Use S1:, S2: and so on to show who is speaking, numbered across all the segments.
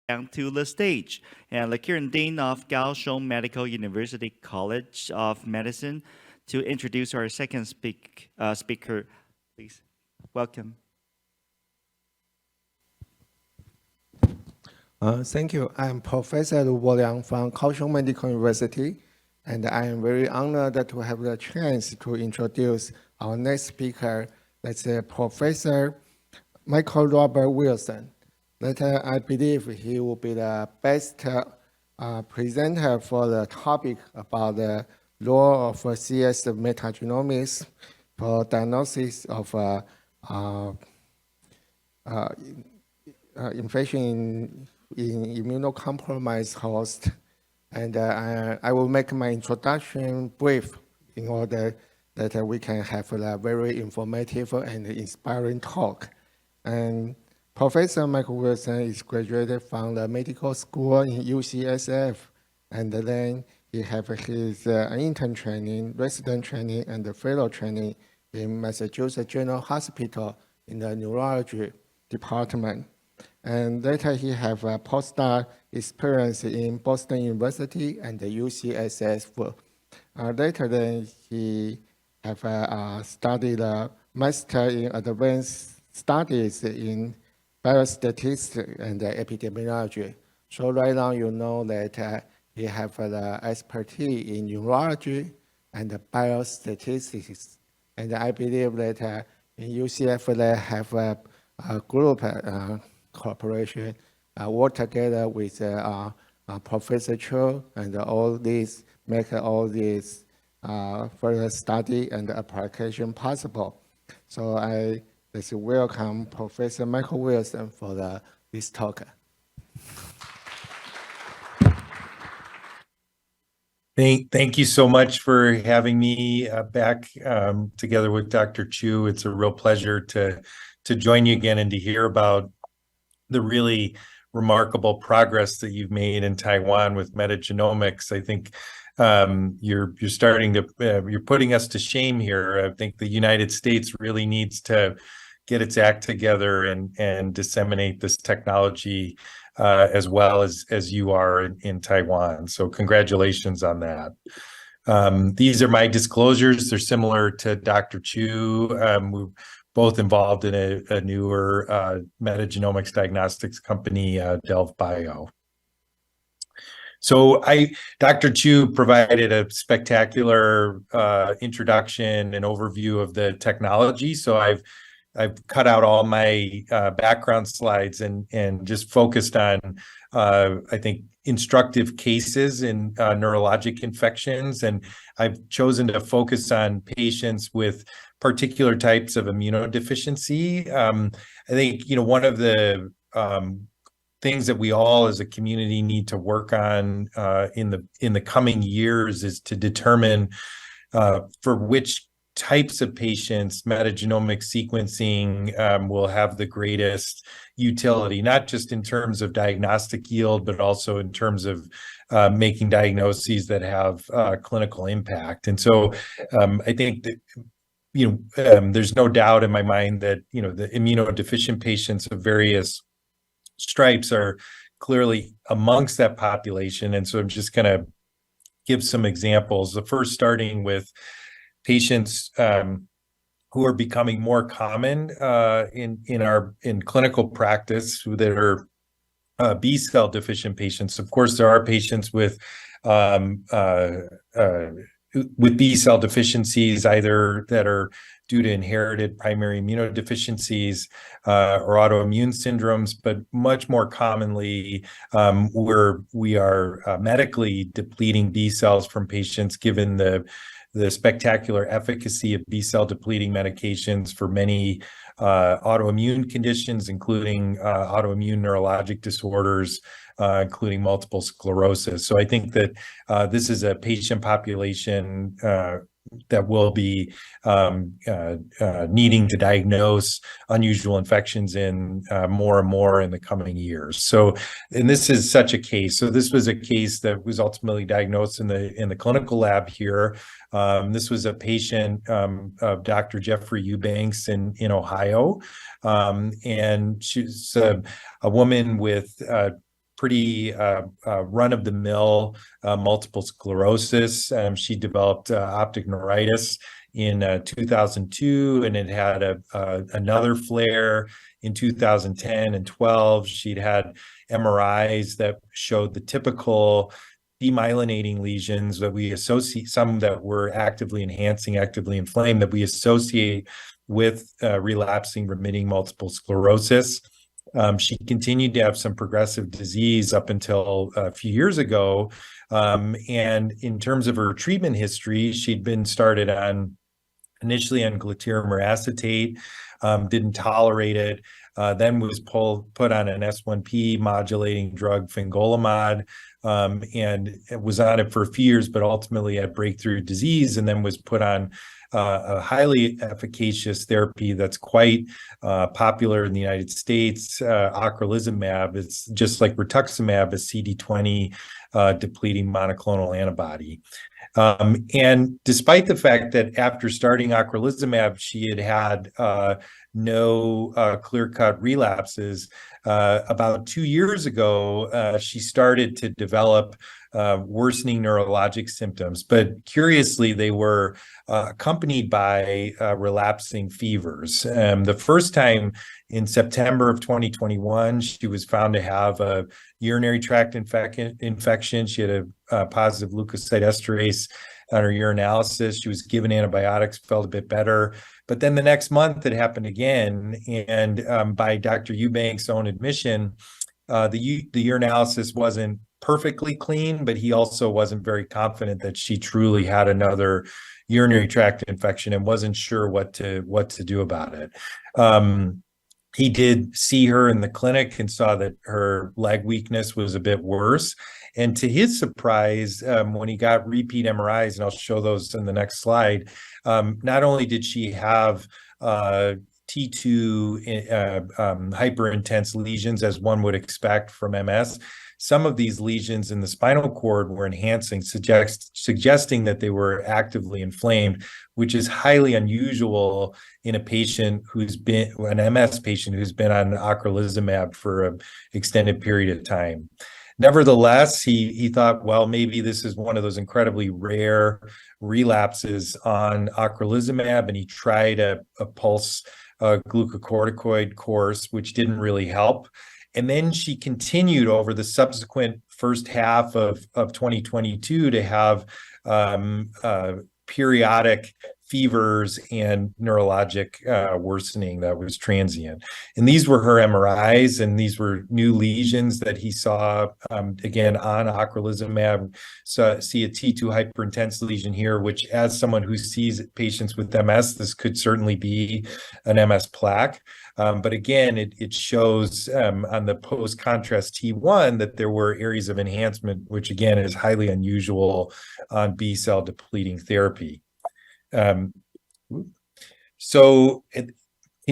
S1: to the stage. And the current Dean of Kaohsiung Medical University College of Medicine to introduce our second speaker, please. Welcome.
S2: Thank you. I'm Professor Lu柏樑from Kaohsiung Medical University, and I am very honored to have the chance to introduce our next speaker. That's Professor Michael R Wilson. Later, I believe he will be the best presenter for the topic about the role of CS metagenomics for diagnosis of infection in immunocompromised host. And I will make my introduction brief in order that we can have a very informative and inspiring talk. And Professor Michael Wilson is graduated from the medical school in UCSF, and then he have his intern training, resident training, and fellow training in Massachusetts General Hospital in the neurology department. And later he have a postdoc experience in Boston University and the UCSF. Later then he have studied a master in advanced studies in biostatistics and epidemiology. So right now you know that he have the expertise in neurology and biostatistics. And I believe that in UCF they have a group cooperation work together with Professor Cho, and all these make all this further study and application possible. So let's welcome Professor Michael Wilson for this talk.
S3: Thank you so much for having me back together with Dr. Chu. It's a real pleasure to join you again and to hear about the really remarkable progress that you've made in Taiwan with metagenomics. I think you're starting to you're putting us to shame here. I think the United States really needs to get its act together and disseminate this technology as well as you are in Taiwan. So congratulations on that. These are my disclosures. They're similar to Dr. Chu. We're both involved in a newer metagenomics diagnostics company, Delve Bio. So Dr. Chu provided a spectacular introduction and overview of the technology. So I've cut out all my background slides and just focused on, I think, instructive cases in neurologic infections. And I've chosen to focus on patients with particular types of immunodeficiency. I think, one of the things that we all as a community need to work on in the coming years is to determine for which types of patients metagenomic sequencing will have the greatest utility, not just in terms of diagnostic yield, but also in terms of making diagnoses that have clinical impact. And so I think that there's no doubt in my mind that the immunodeficient patients of various stripes are clearly amongst that population. And so I'm just going to give some examples. The first, starting with patients who are becoming more common in clinical practice that are B cell deficient patients. Of course, there are patients with B cell deficiencies, either that are due to inherited primary immunodeficiencies or autoimmune syndromes, but much more commonly we are medically depleting B cells from patients, given the spectacular efficacy of B cell depleting medications for many autoimmune conditions, including autoimmune neurologic disorders, including multiple sclerosis. So I think that this is a patient population that will be needing to diagnose unusual infections in more and more in the coming years. So, and this is such a case. So this was a case that was ultimately diagnosed in the clinical lab here. This was a patient of Dr. Jeffrey Eubanks in Ohio, and she's a woman with pretty run-of-the-mill multiple sclerosis. She developed optic neuritis in 2002, and it had another flare in 2010 and 12. She'd had MRIs that showed the typical demyelinating lesions that we associate, some that were actively enhancing, actively inflamed, that we associate with relapsing remitting multiple sclerosis. She continued to have some progressive disease up until a few years ago. And in terms of her treatment history, she'd been started initially on glatiramer acetate, didn't tolerate it, then was put on an S1P modulating drug, fingolimod, and was on it for a few years, but ultimately had breakthrough disease, and then was put on a highly efficacious therapy that's quite popular in the United States, ocrelizumab. It's just like rituximab, a CD20 depleting monoclonal antibody. And despite the fact that after starting ocrelizumab, she had no clear-cut relapses, about 2 years ago, she started to develop worsening neurologic symptoms. But curiously, they were accompanied by relapsing fevers. The first time in September of 2021, she was found to have a urinary tract infection. She had a positive leukocyte esterase on her urinalysis. She was given antibiotics, felt a bit better. But then the next month, it happened again. And by Dr. Eubank's own admission, the urinalysis wasn't perfectly clean, but he also wasn't very confident that she truly had another urinary tract infection and wasn't sure what to do about it. He did see her in the clinic and saw that her leg weakness was a bit worse. And to his surprise, when he got repeat MRIs, and I'll show those in the next slide, not only did she have T2 hyperintense lesions, as one would expect from MS, some of these lesions in the spinal cord were enhancing, suggesting that they were actively inflamed, which is highly unusual in a patient who's been an MS patient who's been on ocrelizumab for an extended period of time. Nevertheless, he thought, well, maybe this is one of those incredibly rare relapses on ocrelizumab, and he tried a pulse glucocorticoid course, which didn't really help. And then she continued over the subsequent first half of 2022 to have periodic fevers and neurologic worsening that was transient. And these were her MRIs, and these were new lesions that he saw, again, on ocrelizumab. So see a T2 hyperintense lesion here, which as someone who sees patients with MS, this could certainly be an MS plaque. But again, it shows on the post-contrast T1 that there were areas of enhancement, which again is highly unusual on B-cell depleting therapy. So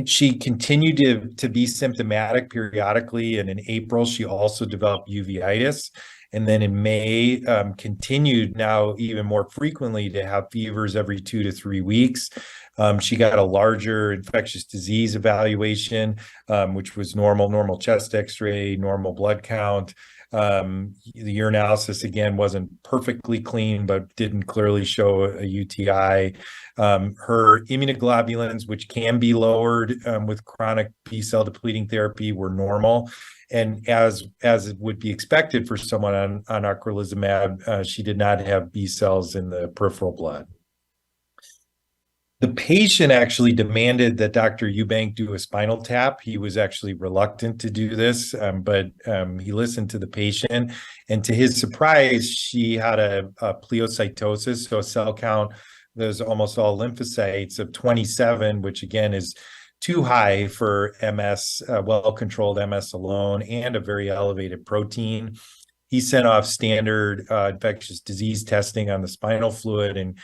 S3: she continued to be symptomatic periodically, and in April she also developed uveitis, and then in May continued now even more frequently to have fevers every 2 to 3 weeks. She got a larger infectious disease evaluation, which was normal chest x-ray, normal blood count. The urinalysis, again, wasn't perfectly clean, but didn't clearly show a UTI. Her immunoglobulins, which can be lowered with chronic B-cell depleting therapy, were normal. And as it would be expected for someone on ocrelizumab, she did not have B cells in the peripheral blood. The patient actually demanded that Dr. Eubank do a spinal tap. He was actually reluctant to do this, but he listened to the patient. And to his surprise, she had a pleocytosis, so a cell count that was almost all lymphocytes of 27, which again is too high for MS, well-controlled MS alone, and a very elevated protein. He sent off standard infectious disease testing on the spinal fluid, and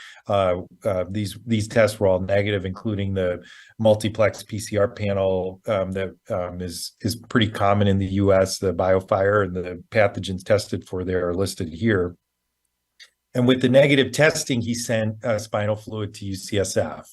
S3: these tests were all negative, including the multiplex PCR panel that is pretty common in the U.S., the BioFire, and the pathogens tested for there are listed here. And with the negative testing, he sent spinal fluid to UCSF.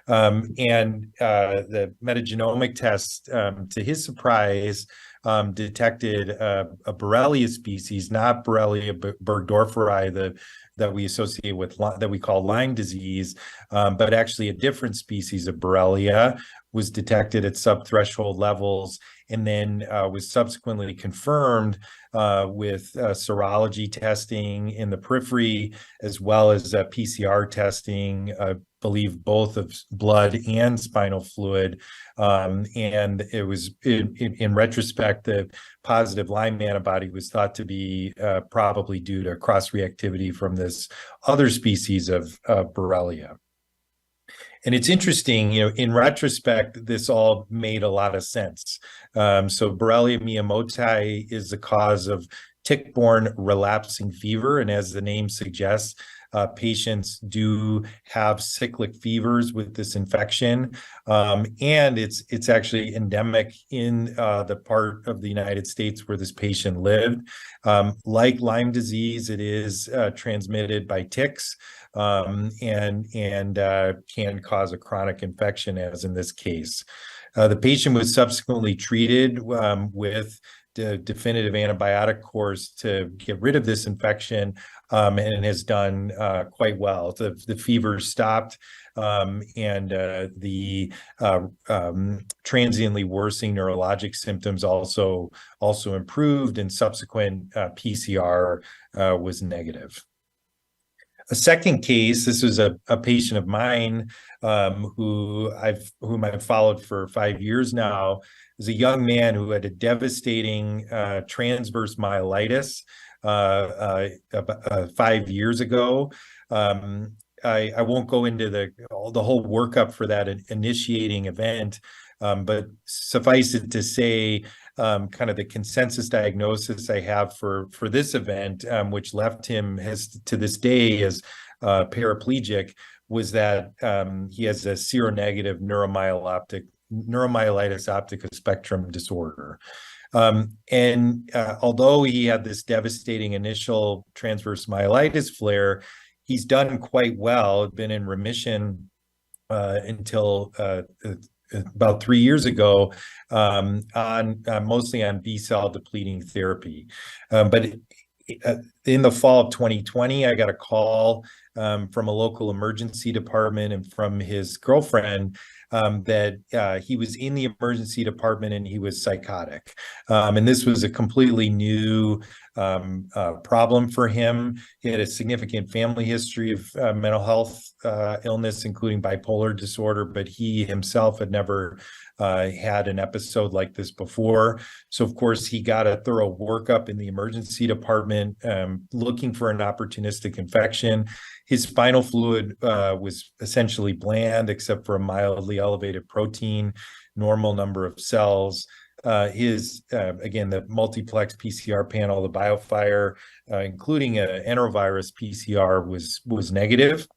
S3: And the metagenomic test, to his surprise, detected a Borrelia species, not Borrelia burgdorferi, that we associate with, that we call Lyme disease, but actually a different species of Borrelia was detected at subthreshold levels, and then was subsequently confirmed with serology testing in the periphery, as well as PCR testing, believe both of blood and spinal fluid. And it was, in retrospect, the positive Lyme antibody was thought to be probably due to cross-reactivity from this other species of Borrelia. And it's interesting, in retrospect, this all made a lot of sense. So Borrelia miyamotoi is the cause of tick-borne relapsing fever. And as the name suggests, patients do have cyclic fevers with this infection. And it's actually endemic in the part of the United States where this patient lived. Like Lyme disease, it is transmitted by ticks. And can cause a chronic infection, as in this case. The patient was subsequently treated with the definitive antibiotic course to get rid of this infection, and has done quite well. The fever stopped, and the transiently worsening neurologic symptoms also improved, and subsequent PCR was negative. A second case, this was a patient of mine whom I've followed for 5 years now, is a young man who had a devastating transverse myelitis 5 years ago. I won't go into the whole workup for that initiating event, but suffice it to say, kind of the consensus diagnosis I have for this event, which left him to this day as paraplegic, was that he has a seronegative neuromyelitis optica spectrum disorder. And although he had this devastating initial transverse myelitis flare, he's done quite well, been in remission until about 3 years ago, mostly on B-cell depleting therapy. But in the fall of 2020, I got a call from a local emergency department and from his girlfriend that he was in the emergency department and he was psychotic. And this was a completely new problem for him. He had a significant family history of mental health illness, including bipolar disorder, but he himself had never had an episode like this before. So, of course, he got a thorough workup in the emergency department, looking for an opportunistic infection. His spinal fluid was essentially bland, except for a mildly elevated protein, normal number of cells. Again, the multiplex PCR panel, the BioFire, including an enterovirus PCR, was negative.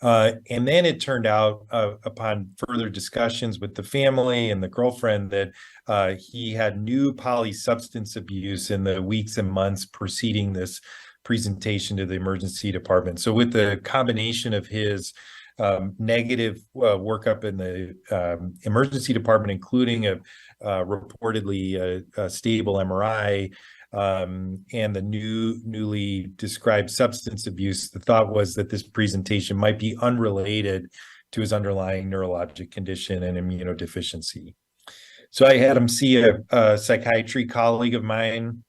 S3: And then it turned out, upon further discussions with the family and the girlfriend, that he had new polysubstance abuse in the weeks and months preceding this presentation to the emergency department. So with the combination of his negative workup in the emergency department, including a reportedly stable MRI, and the newly described substance abuse, the thought was that this presentation might be unrelated to his underlying neurologic condition and immunodeficiency. So I had him see a psychiatry colleague of mine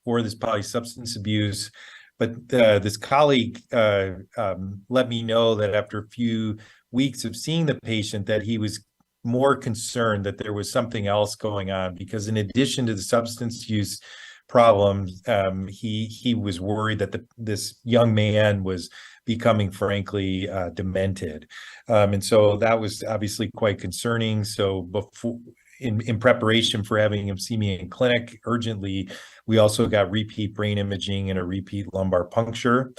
S3: for this polysubstance abuse, but this colleague let me know that after a few weeks of seeing the patient, that he was more concerned that there was something else going on, because in addition to the substance use problems, he was worried that this young man was becoming, frankly, demented. And so that was obviously quite concerning. So before, in preparation for having him see me in clinic urgently, we also got repeat brain imaging and a repeat lumbar puncture.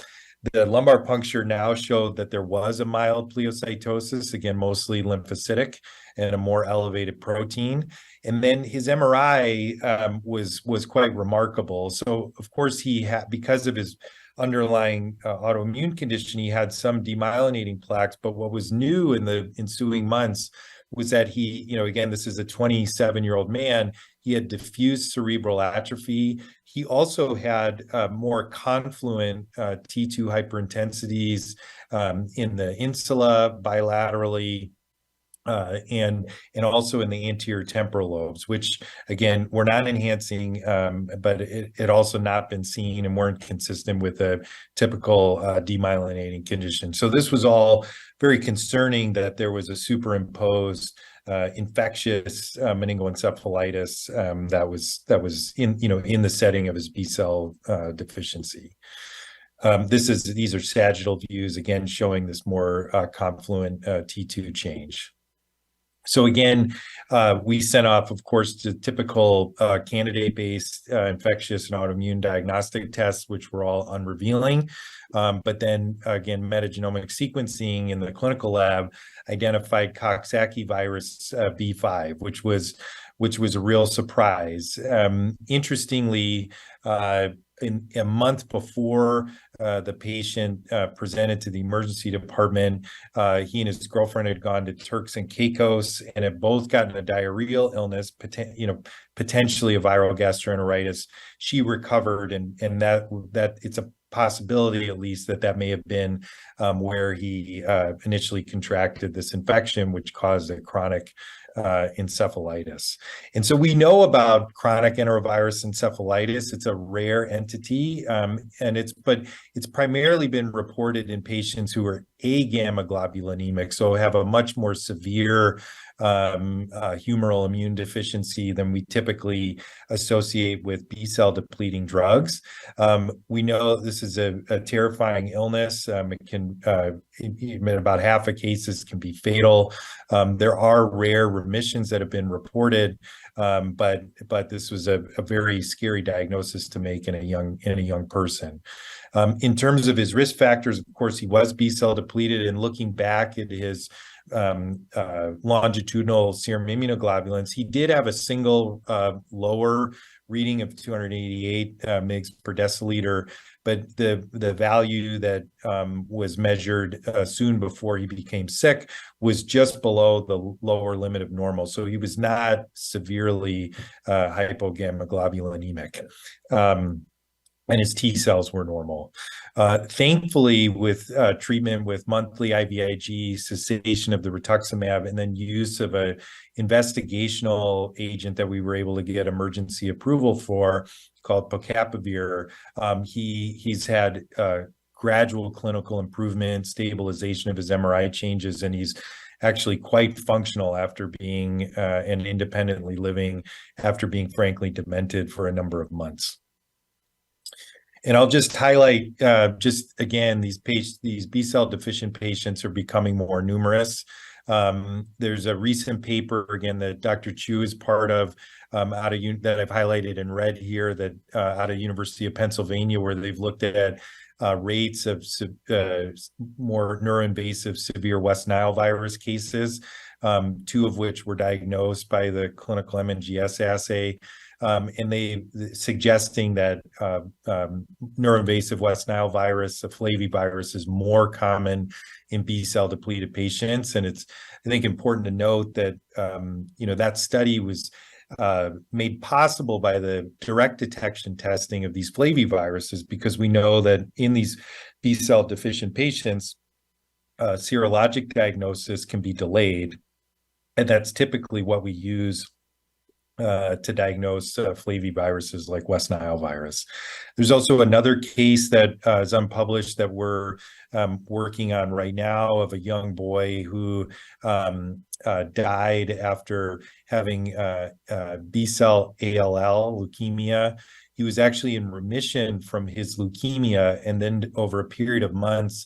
S3: The lumbar puncture now showed that there was a mild pleocytosis, again, mostly lymphocytic, and a more elevated protein. And then his MRI was quite remarkable. So, of course, he had, because of his underlying autoimmune condition, he had some demyelinating plaques. But what was new in the ensuing months was that he, again, this is a 27-year-old man. He had diffuse cerebral atrophy. He also had more confluent T2 hyperintensities in the insula bilaterally, and also in the anterior temporal lobes, which again we're not enhancing, but it also not been seen and weren't consistent with a typical demyelinating condition. So this was all very concerning that there was a superimposed infectious meningoencephalitis that was in the setting of his B-cell deficiency. These are sagittal views, again showing this more confluent T2 change. So again, we sent off, of course, to typical candidate-based infectious and autoimmune diagnostic tests, which were all unrevealing. But then again, metagenomic sequencing in the clinical lab identified Coxsackie virus B5, which was a real surprise. Interestingly, in a month before the patient presented to the emergency department, he and his girlfriend had gone to Turks and Caicos and had both gotten a diarrheal illness, potentially a viral gastroenteritis. She recovered, and that it's a possibility, at least, that may have been where he initially contracted this infection, which caused a chronic encephalitis. And so we know about chronic enterovirus encephalitis. It's a rare entity, but it's primarily been reported in patients who are A-gamma globulinic, so have a much more severe humoral immune deficiency than we typically associate with B-cell depleting drugs. We know this is a terrifying illness. It can, in about half of cases, can be fatal. There are rare remissions that have been reported, but this was a very scary diagnosis to make in a young person. In terms of his risk factors, of course, he was B-cell depleted, and looking back at his longitudinal serum immunoglobulins, he did have a single lower reading of 288 mg per deciliter, but the value that was measured soon before he became sick was just below the lower limit of normal. So he was not severely hypogammaglobulinemic. And his T cells were normal. Thankfully, with treatment with monthly IVIG, cessation of the rituximab, and then use of a investigational agent that we were able to get emergency approval for, called pocapavir, he's had gradual clinical improvement, stabilization of his MRI changes, and he's actually quite functional after being and independently living after being frankly demented for a number of months. And I'll just highlight, just again, these B-cell deficient patients are becoming more numerous. There's a recent paper, again, that Dr. Chu is part of, that I've highlighted in red here, that out of University of Pennsylvania, where they've looked at rates of more neuroinvasive severe West Nile virus cases, 2 of which were diagnosed by the clinical MNGS assay. And they suggesting that neuroinvasive West Nile virus, the flavivirus, is more common in B-cell depleted patients. And it's, I think, important to note that that study was made possible by the direct detection testing of these flaviviruses, because we know that in these B-cell deficient patients, serologic diagnosis can be delayed, and that's typically what we use to diagnose flaviviruses like West Nile virus. There's also another case that is unpublished that we're working on right now, of a young boy who died after having B-cell ALL, leukemia. He was actually in remission from his leukemia, and then over a period of months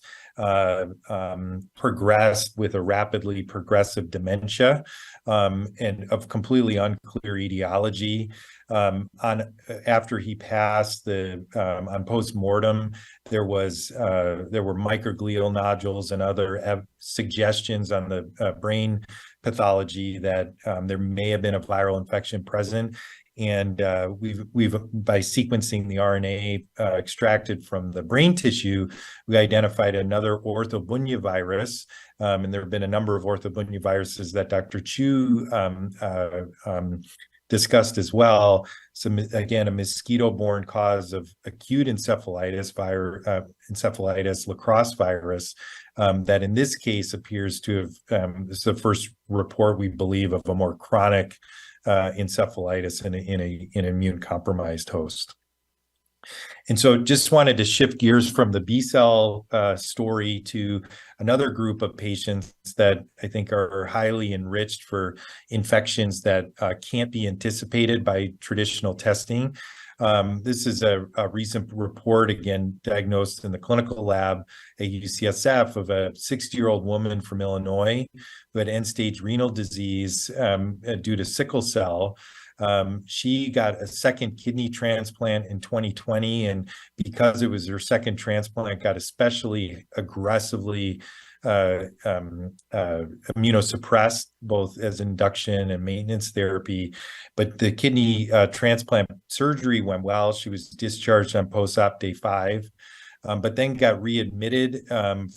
S3: progressed with a rapidly progressive dementia, and of completely unclear etiology. After he passed, on post-mortem, there were microglial nodules and other suggestions on the brain pathology that there may have been a viral infection present. And we've by sequencing the RNA extracted from the brain tissue, we identified another orthobunyavirus. And there have been a number of orthobunyaviruses that Dr. Chu discussed as well. So again, a mosquito-borne cause of acute encephalitis, La Crosse virus, that in this case appears to have, this is the first report we believe of a more chronic encephalitis in an immune-compromised host. And so just wanted to shift gears from the B-cell story to another group of patients that I think are highly enriched for infections that can't be anticipated by traditional testing. This is a recent report, again, diagnosed in the clinical lab at UCSF of a 60-year-old woman from Illinois who had end-stage renal disease due to sickle cell. She got a second kidney transplant in 2020, and because it was her second transplant, got especially aggressively immunosuppressed, both as induction and maintenance therapy. But the kidney transplant surgery went well. She was discharged on post-op day 5. But then got readmitted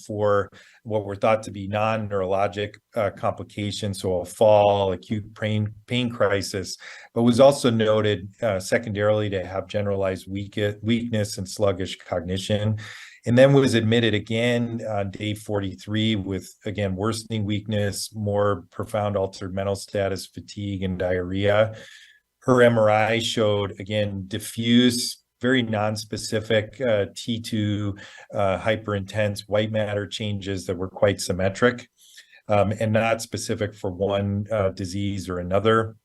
S3: for what were thought to be non-neurologic complications, so a fall, acute pain crisis, but was also noted secondarily to have generalized weakness and sluggish cognition. And then was admitted again on day 43 with, again, worsening weakness, more profound altered mental status, fatigue, and diarrhea. Her MRI showed, again, diffuse, very non-specific T2 hyperintense white matter changes that were quite symmetric and not specific for one disease or another.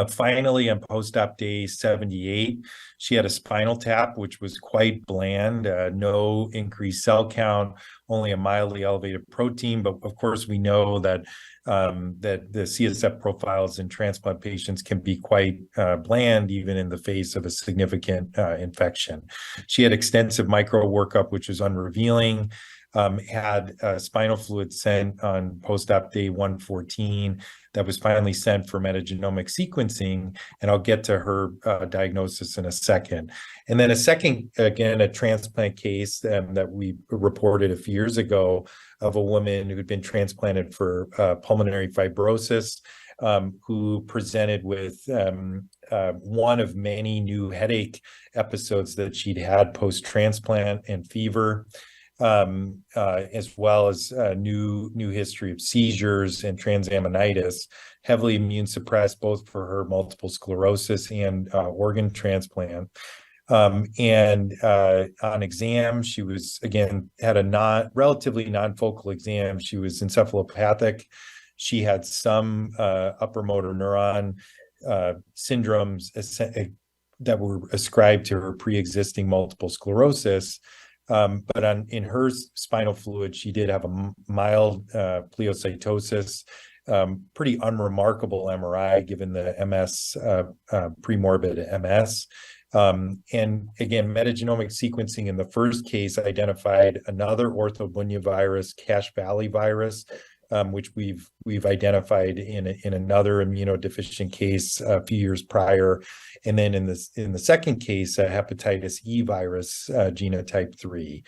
S3: Finally, on post-op day 78, she had a spinal tap, which was quite bland, no increased cell count, only a mildly elevated protein. But of course, we know that that the CSF profiles in transplant patients can be quite bland, even in the face of a significant infection. She had extensive micro workup, which was unrevealing. Had spinal fluid sent on post-op day 114 that was finally sent for metagenomic sequencing, and I'll get to her diagnosis in a second. And then a second, again, a transplant case that we reported a few years ago of a woman who had been transplanted for pulmonary fibrosis, who presented with one of many new headache episodes that she'd had post-transplant and fever. As well as new history of seizures and transaminitis, heavily immune suppressed both for her multiple sclerosis and organ transplant. And on exam, she was, again, had a relatively non-focal exam. She was encephalopathic. She had some upper motor neuron syndromes that were ascribed to her pre-existing multiple sclerosis. But in her spinal fluid, she did have a mild pleocytosis, pretty unremarkable MRI given the MS, premorbid MS. And again, metagenomic sequencing in the first case identified another orthobunyavirus, Cache Valley virus, which we've identified in another immunodeficient case a few years prior, and then in the second case, a hepatitis E virus, genotype 3.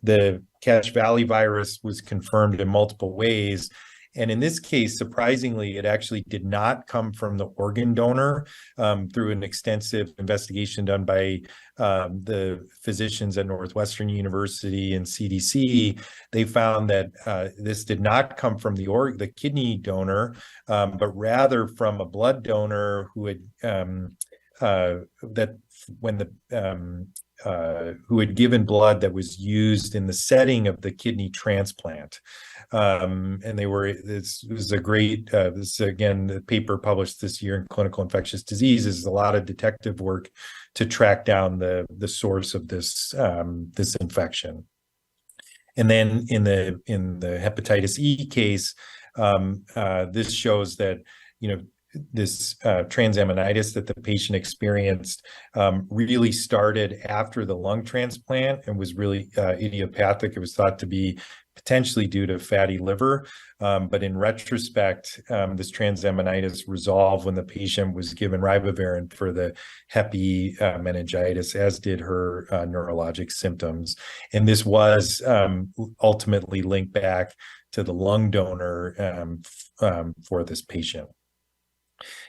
S3: The Cache Valley virus was confirmed in multiple ways. And in this case, surprisingly, it actually did not come from the organ donor. Through an extensive investigation done by the physicians at Northwestern University and CDC, they found that this did not come from the kidney donor, but rather from a blood donor who had who had given blood that was used in the setting of the kidney transplant. And this was a great, this again, the paper published this year in Clinical Infectious Diseases, a lot of detective work to track down the source of this infection. And then in the hepatitis E case, this shows that, transaminitis that the patient experienced really started after the lung transplant and was really idiopathic. It was thought to be potentially due to fatty liver, but in retrospect, this transaminitis resolved when the patient was given ribavirin for the Hep meningitis, as did her neurologic symptoms. And this was ultimately linked back to the lung donor for this patient.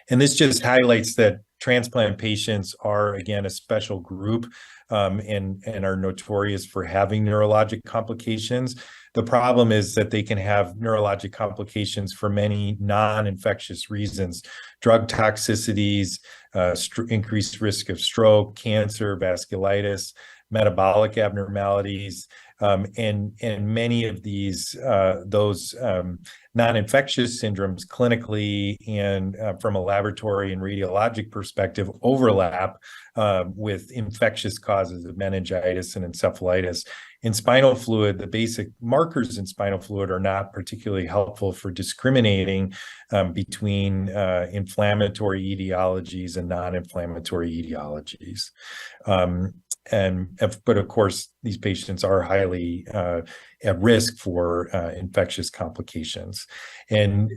S3: And this just highlights that transplant patients are, again, a special group and are notorious for having neurologic complications. The problem is that they can have neurologic complications for many non-infectious reasons: drug toxicities, increased risk of stroke, cancer, vasculitis, metabolic abnormalities, and many of these non-infectious syndromes clinically and from a laboratory and radiologic perspective overlap with infectious causes of meningitis and encephalitis. In spinal fluid, the basic markers in spinal fluid are not particularly helpful for discriminating between inflammatory etiologies and non-inflammatory etiologies. But of course, these patients are highly at risk for infectious complications. And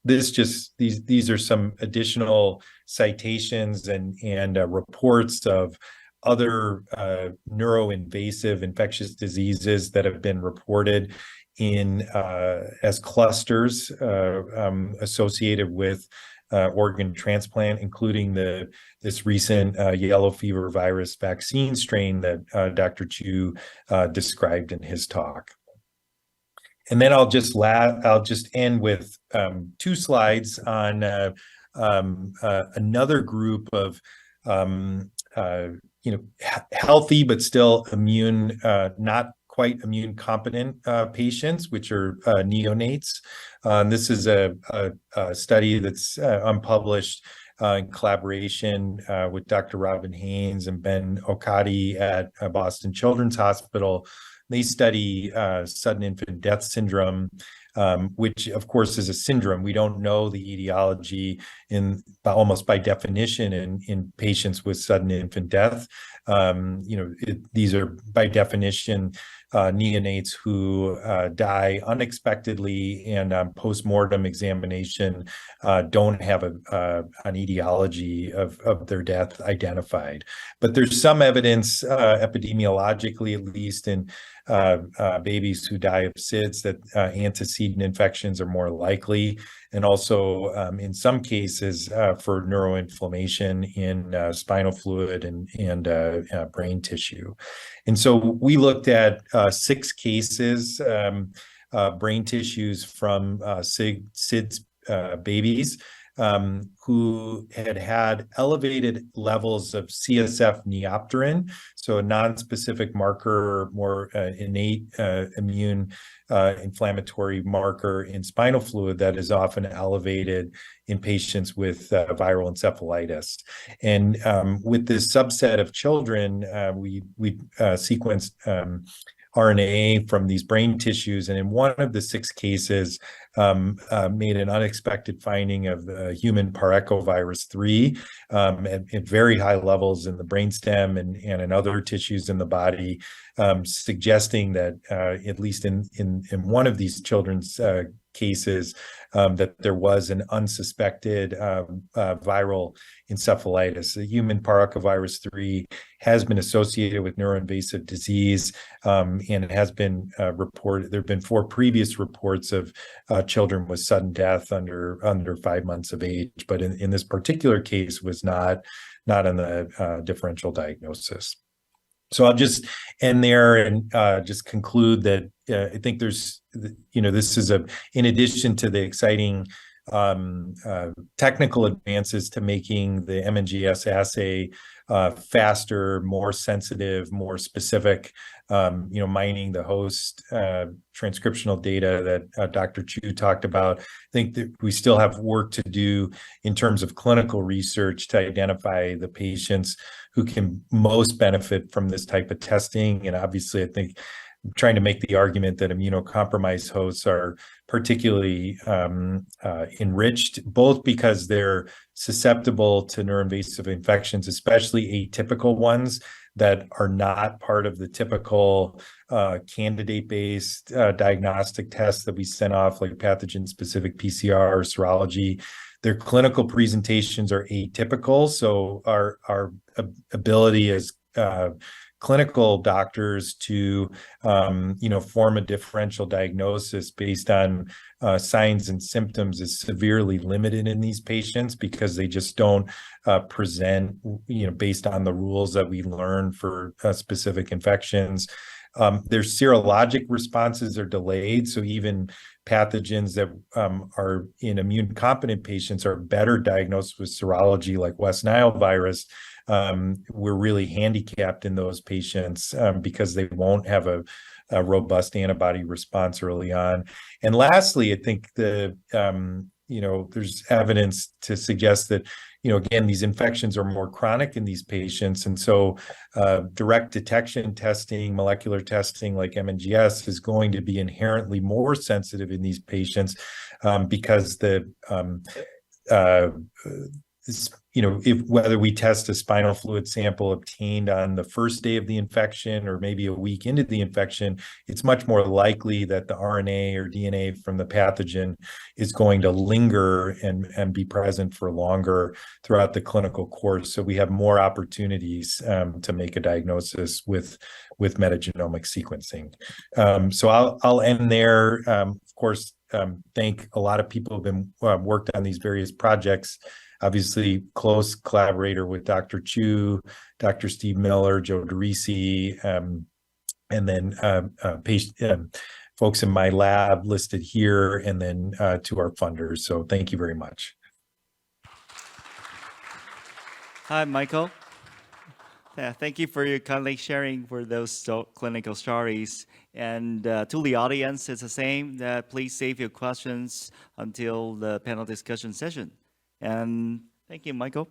S3: these are some additional citations and reports of other neuroinvasive infectious diseases that have been reported in as clusters associated with organ transplant, including this recent yellow fever virus vaccine strain that Dr. Chu described in his talk. And then I'll just end with 2 slides on another group of healthy but still not quite immune competent patients, which are neonates. This is a study that's unpublished in collaboration with Dr. Robin Haynes and Ben Okadi at Boston Children's Hospital. They study sudden infant death syndrome, which of course is a syndrome. We don't know the etiology almost by definition in patients with sudden infant death. These are by definition neonates who die unexpectedly, and on post-mortem examination don't have an etiology of their death identified. But there's some evidence, epidemiologically at least, in babies who die of SIDS that antecedent infections are more likely, and also in some cases for neuroinflammation in spinal fluid and brain tissue. And so we looked at 6 cases, brain tissues from SIDS babies who had elevated levels of CSF neopterin, so a non-specific marker, more innate immune inflammatory marker in spinal fluid that is often elevated in patients with viral encephalitis. And with this subset of children, we sequenced RNA from these brain tissues, and in one of the 6 cases made an unexpected finding of human parechovirus 3 at very high levels in the brainstem and in other tissues in the body, suggesting that at least in one of these children's cases, that there was an unsuspected viral encephalitis. The human parechovirus 3 has been associated with neuroinvasive disease, and it has been reported. There have been 4 previous reports of children with sudden death under 5 months of age, but in this particular case was not on the differential diagnosis. So I'll just end there and just conclude that I think there's, this is in addition to the exciting technical advances to making the MNGS assay faster, more sensitive, more specific, mining the host transcriptional data that Dr. Chu talked about. I think that we still have work to do in terms of clinical research to identify the patients who can most benefit from this type of testing. And obviously, I think trying to make the argument that immunocompromised hosts are particularly enriched, both because they're susceptible to neuroinvasive infections, especially atypical ones that are not part of the typical candidate-based diagnostic tests that we send off, like pathogen-specific PCR or serology. Their clinical presentations are atypical, so our ability as clinical doctors to form a differential diagnosis based on signs and symptoms is severely limited in these patients because they just don't present based on the rules that we learn for specific infections. Their serologic responses are delayed, so even pathogens that are in immune competent patients are better diagnosed with serology, like West Nile virus. We're really handicapped in those patients because they won't have a robust antibody response early on. And lastly, I think there's evidence to suggest that, again, these infections are more chronic in these patients. And so direct detection testing, molecular testing like MNGS is going to be inherently more sensitive in these patients because whether we test a spinal fluid sample obtained on the first day of the infection or maybe a week into the infection, it's much more likely that the RNA or DNA from the pathogen is going to linger and be present for longer throughout the clinical course. So we have more opportunities to make a diagnosis with metagenomic sequencing. So I'll end there. Of course, thank a lot of people who have been worked on these various projects. Obviously, close collaborator with Dr. Chu, Dr. Steve Miller, Joe DeRisi, and then folks in my lab listed here, and then to our funders. So thank you very much.
S1: Hi, Michael. Thank you for your kindly sharing for those clinical stories. And to the audience, it's the same. Please save your questions until the panel discussion session. And thank you, Michael.